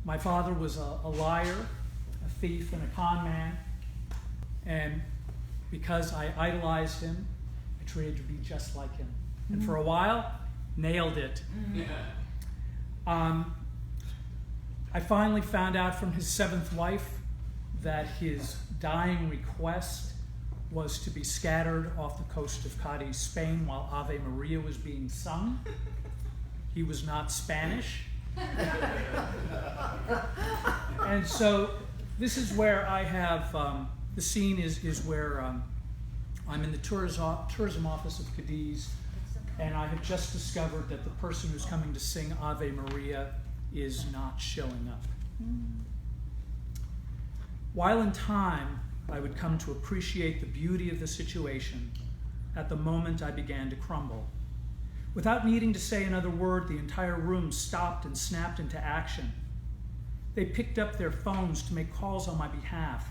My father was a liar, a thief, and a con man. And because I idolized him, I tried to be just like him. And for a while, nailed it. I finally found out from his seventh wife that his dying request was to be scattered off the coast of Cadiz, Spain, while Ave Maria was being sung. He was not Spanish. And so this is where I have, the scene is where I'm in the tourism office of Cadiz, and I have just discovered that the person who's coming to sing Ave Maria is not showing up. While in time, I would come to appreciate the beauty of the situation, at the moment I began to crumble. Without needing to say another word, the entire room stopped and snapped into action. They picked up their phones to make calls on my behalf.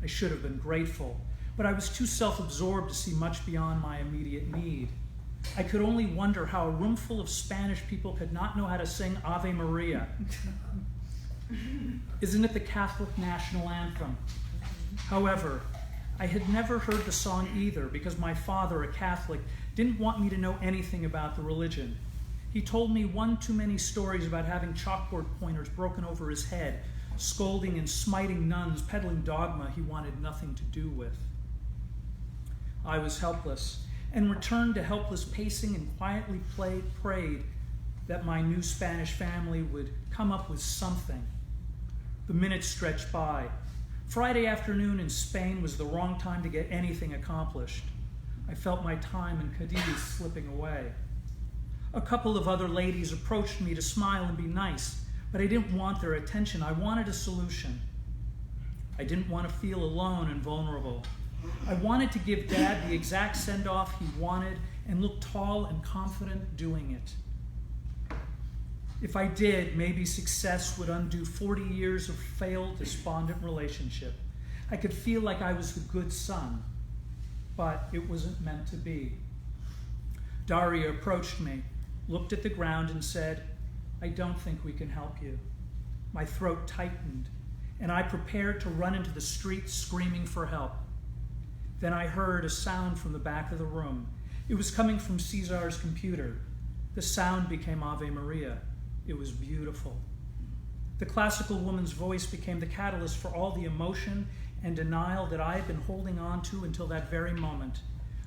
I should have been grateful, but I was too self-absorbed to see much beyond my immediate need. I could only wonder how a room full of Spanish people could not know how to sing Ave Maria. Isn't it the Catholic national anthem? However, I had never heard the song either because my father, a Catholic, didn't want me to know anything about the religion. He told me one too many stories about having chalkboard pointers broken over his head, scolding and smiting nuns, peddling dogma he wanted nothing to do with. I was helpless and returned to helpless pacing and quietly prayed that my new Spanish family would come up with something. The minutes stretched by. Friday afternoon in Spain was the wrong time to get anything accomplished. I felt my time in Cadiz slipping away. A couple of other ladies approached me to smile and be nice, but I didn't want their attention. I wanted a solution. I didn't want to feel alone and vulnerable. I wanted to give Dad the exact send-off he wanted and look tall and confident doing it. If I did, maybe success would undo 40 years of failed, despondent relationship. I could feel like I was the good son, but it wasn't meant to be. Daria approached me, looked at the ground and said, "I don't think we can help you." My throat tightened, and I prepared to run into the street screaming for help. Then I heard a sound from the back of the room. It was coming from Cesar's computer. The sound became Ave Maria. It was beautiful. The classical woman's voice became the catalyst for all the emotion and denial that I had been holding on to until that very moment.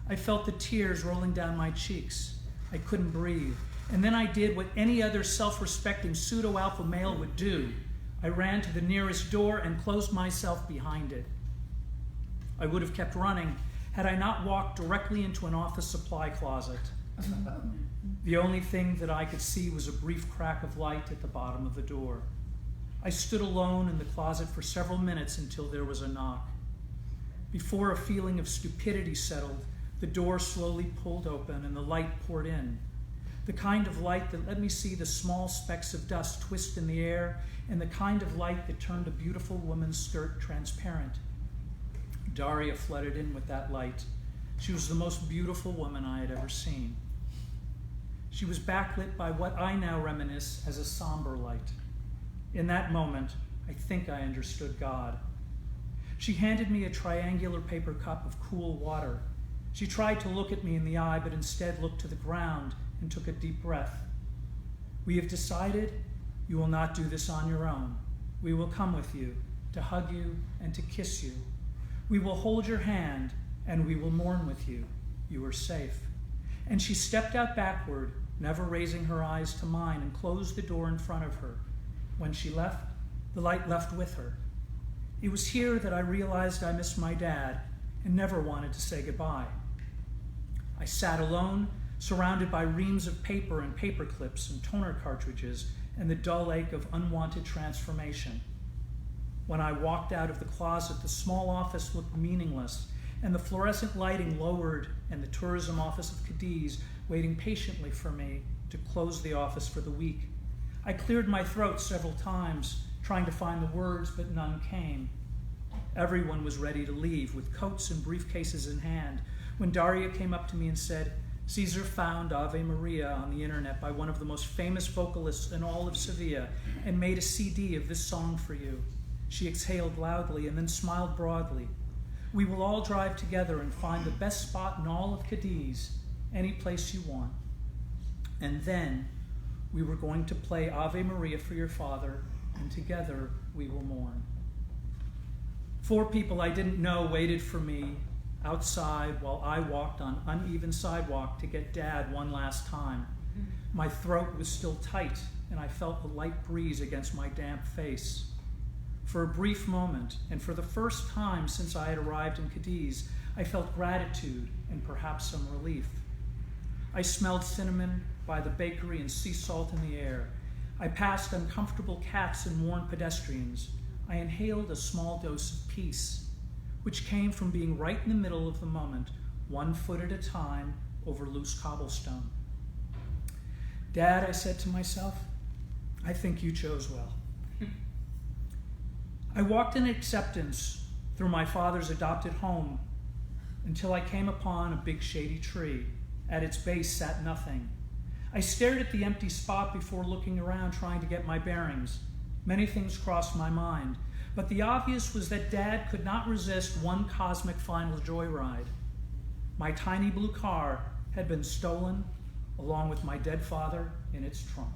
I felt the tears rolling down my cheeks. I couldn't breathe. And then I did what any other self-respecting pseudo-alpha male would do. I ran to the nearest door and closed myself behind it. I would have kept running had I not walked directly into an office supply closet. The only thing that I could see was a brief crack of light at the bottom of the door. I stood alone in the closet for several minutes until there was a knock. Before a feeling of stupidity settled, the door slowly pulled open and the light poured in. The kind of light that let me see the small specks of dust twist in the air, and the kind of light that turned a beautiful woman's skirt transparent. Daria flooded in with that light. She was the most beautiful woman I had ever seen. She was backlit by what I now reminisce as a somber light. In that moment, I think I understood God. She handed me a triangular paper cup of cool water. She tried to look at me in the eye, but instead looked to the ground and took a deep breath. "We have decided you will not do this on your own. We will come with you, to hug you and to kiss you. We will hold your hand and we will mourn with you. You are safe." And she stepped out backward, never raising her eyes to mine, and closed the door in front of her. When she left, the light left with her. It was here that I realized I missed my dad and never wanted to say goodbye. I sat alone, surrounded by reams of paper and paper clips and toner cartridges and the dull ache of unwanted transformation. When I walked out of the closet, the small office looked meaningless, and the fluorescent lighting lowered, and the tourism office of Cadiz waiting patiently for me to close the office for the week. I cleared my throat several times, trying to find the words, but none came. Everyone was ready to leave, with coats and briefcases in hand, when Daria came up to me and said, Caesar found Ave Maria on the internet by one of the most famous vocalists in all of Sevilla and made a CD of this song for you. She exhaled loudly and then smiled broadly. We will all drive together and find the best spot in all of Cadiz, any place you want. And then we were going to play Ave Maria for your father, and together we will mourn. 4 people I didn't know waited for me outside while I walked on uneven sidewalk to get Dad one last time. My throat was still tight, and I felt a light breeze against my damp face. For a brief moment, and for the first time since I had arrived in Cadiz, I felt gratitude and perhaps some relief. I smelled cinnamon by the bakery and sea salt in the air. I passed uncomfortable cats and worn pedestrians. I inhaled a small dose of peace, which came from being right in the middle of the moment, 1 foot at a time, over loose cobblestone. Dad, I said to myself, I think you chose well. I walked in acceptance through my father's adopted home until I came upon a big shady tree. At its base sat nothing. I stared at the empty spot before looking around, trying to get my bearings. Many things crossed my mind, but the obvious was that Dad could not resist one cosmic final joyride. My tiny blue car had been stolen, along with my dead father in its trunk.